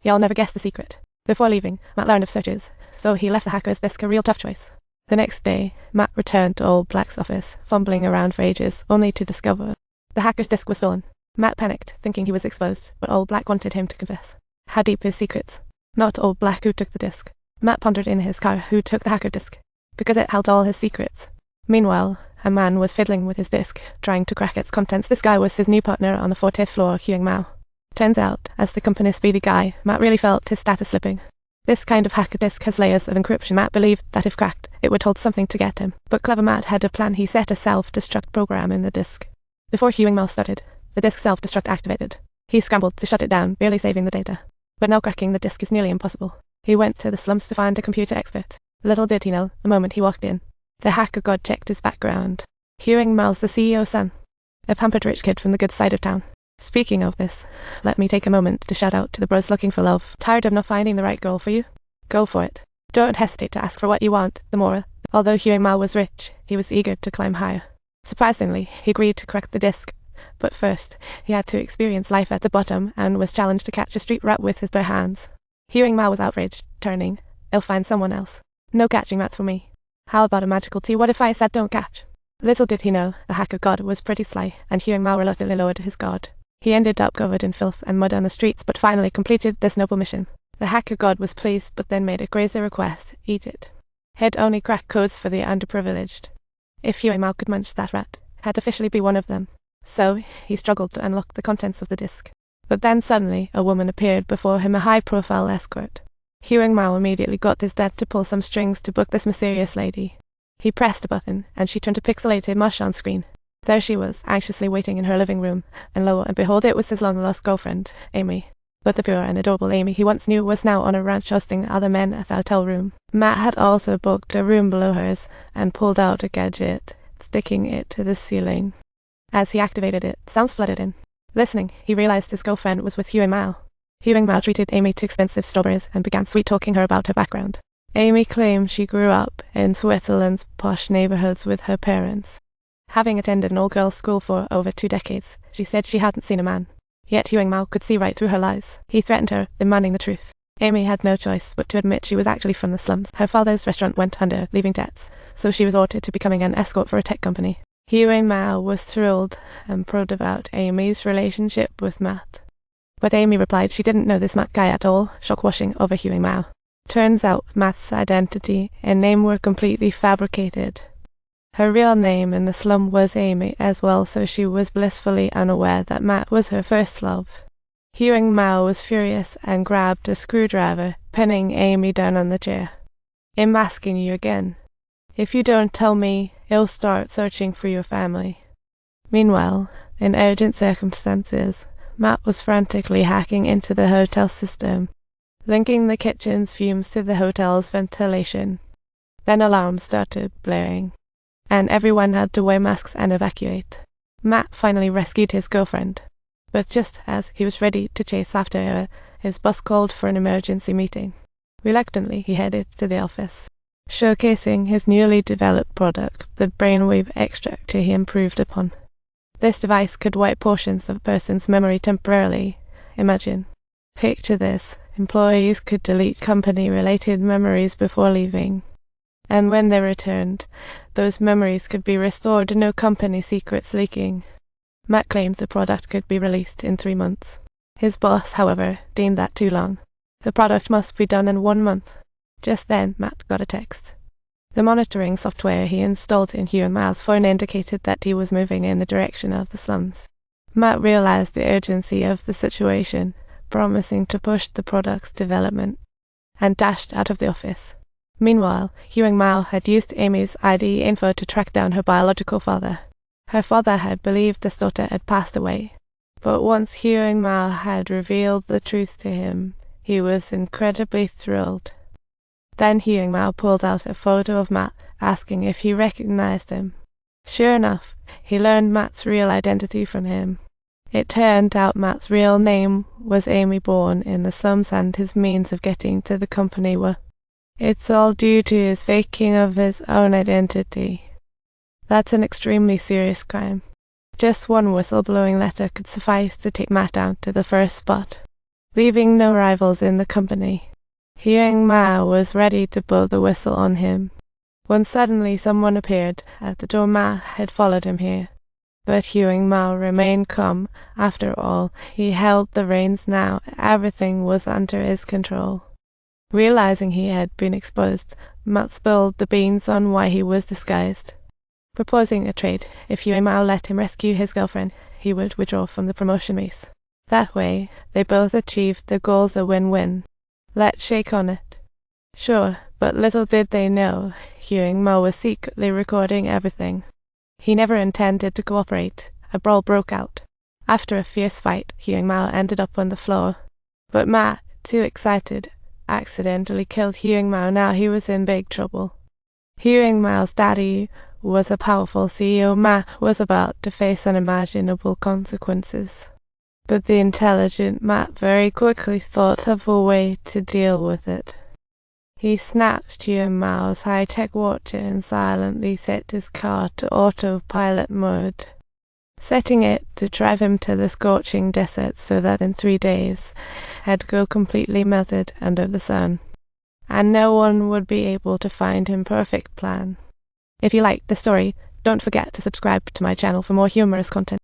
Y'all never guessed the secret. Before leaving, Matt learned of searches, so he left the hacker's desk a real tough choice. The next day, Matt returned to old Black's office, fumbling around for ages, only to discover the hacker's disk was stolen. Matt panicked, thinking he was exposed, but old Black wanted him to confess. How deep his secrets? Not old Black who took the disk. Matt pondered in his car who took the hacker disk, because it held all his secrets. Meanwhile, a man was fiddling with his disk, trying to crack its contents. This guy was his new partner on the 40th floor, Huang Mao. Turns out, as the company's Speedy guy, Matt really felt his status slipping. This kind of hacker disk has layers of encryption. Matt believed that if cracked, it would hold something to get him. But clever Matt had a plan. He set a self-destruct program in the disk. Before Huang Mao started, the disk self-destruct activated. He scrambled to shut it down, barely saving the data. But now cracking the disk is nearly impossible. He went to the slums to find a computer expert. Little did he know, the moment he walked in, the hacker god checked his background. Huang Mao's the CEO's son, a pampered rich kid from the good side of town. Speaking of this, let me take a moment to shout out to the bros looking for love. Tired of not finding the right girl for you? Go for it. Don't hesitate to ask for what you want, the more. Although Huang Mao was rich, he was eager to climb higher. Surprisingly, he agreed to crack the disk. But first, he had to experience life at the bottom and was challenged to catch a street rat with his bare hands. Huang Mao was outraged, turning. I'll find someone else. No catching rats for me. How about a magical tea? What if I said don't catch? Little did he know, the hacker god was pretty sly, and Huang Mao reluctantly lowered his guard. He ended up covered in filth and mud on the streets, but finally completed this noble mission. The hacker god was pleased, but then made a crazy request: eat it. He'd only crack codes for the underprivileged. If Huang Mao could munch that rat, had officially be one of them. So, he struggled to unlock the contents of the disk. But then suddenly, a woman appeared before him, a high-profile escort. Huang Mao immediately got his dad to pull some strings to book this mysterious lady. He pressed a button, and she turned to pixelated mush on screen. There she was, anxiously waiting in her living room, and lo and behold, it was his long-lost girlfriend, Amy. But the pure and adorable Amy he once knew was now on a ranch hosting other men at the hotel room. Matt had also booked a room below hers, and pulled out a gadget, sticking it to the ceiling. As he activated it, sounds flooded in. Listening, he realized his girlfriend was with Huang Mao. Huang Mao treated Amy to expensive strawberries and began sweet-talking her about her background. Amy claimed she grew up in Switzerland's posh neighborhoods with her parents. Having attended an all-girls school for over 2 decades, she said she hadn't seen a man. Yet Huang Mao could see right through her lies. He threatened her, demanding the truth. Amy had no choice but to admit she was actually from the slums. Her father's restaurant went under, leaving debts, so she resorted to becoming an escort for a tech company. Huang Mao was thrilled and proud about Amy's relationship with Matt. But Amy replied she didn't know this Matt guy at all, shock-washing over Huang Mao. Turns out Matt's identity and name were completely fabricated. Her real name in the slum was Amy as well, so she was blissfully unaware that Matt was her first love. Huang Mao was furious and grabbed a screwdriver, pinning Amy down on the chair. I'm asking you again. If you don't tell me, I'll start searching for your family. Meanwhile, in urgent circumstances, Matt was frantically hacking into the hotel system, linking the kitchen's fumes to the hotel's ventilation. Then alarms started blaring, and everyone had to wear masks and evacuate. Matt finally rescued his girlfriend, but just as he was ready to chase after her, his boss called for an emergency meeting. Reluctantly, he headed to the office, showcasing his newly developed product, the brainwave extractor he improved upon. This device could wipe portions of a person's memory temporarily. Imagine. Picture this. Employees could delete company-related memories before leaving. And when they returned, those memories could be restored, no company secrets leaking. Matt claimed the product could be released in 3 months. His boss, however, deemed that too long. The product must be done in 1 month. Just then, Matt got a text. The monitoring software he installed in Huang Mao's phone indicated that he was moving in the direction of the slums. Matt realized the urgency of the situation, promising to push the product's development, and dashed out of the office. Meanwhile, Huang Mao had used Amy's ID info to track down her biological father. Her father had believed his daughter had passed away, but once Huang Mao had revealed the truth to him, he was incredibly thrilled. Then Huang Mao pulled out a photo of Matt, asking if he recognized him. Sure enough, he learned Matt's real identity from him. It turned out Matt's real name was Amy, born in the slums, and his means of getting to the company were. It's all due to his faking of his own identity. That's an extremely serious crime. Just one whistleblowing letter could suffice to take Matt down to the first spot. leaving no rivals in the company. Hyung Ma was ready to blow the whistle on him, when suddenly someone appeared at the door. Ma had followed him here, but Hyung Ma remained calm. After all, he held the reins now. Everything was under his control. Realizing he had been exposed, Ma spilled the beans on why he was disguised, proposing a trade. If Hyung Ma let him rescue his girlfriend, he would withdraw from the promotion race. That way, they both achieved their goals, a win-win. Let's shake on it. Sure, but little did they know, Hyung Ma was secretly recording everything. He never intended to cooperate. A brawl broke out. After a fierce fight, Hyung Ma ended up on the floor. But Ma, too excited, accidentally killed Hyung Ma. Now he was in big trouble. Hyung Ma's daddy was a powerful CEO. Ma was about to face unimaginable consequences. But the intelligent Ma very quickly thought of a way to deal with it. He snatched Hyung Ma's high-tech watch and silently set his car to autopilot mode, setting it to drive him to the scorching desert so that in 3 days he'd go completely melted under the sun, and no one would be able to find him. Perfect plan. If you liked the story, don't forget to subscribe to my channel for more humorous content.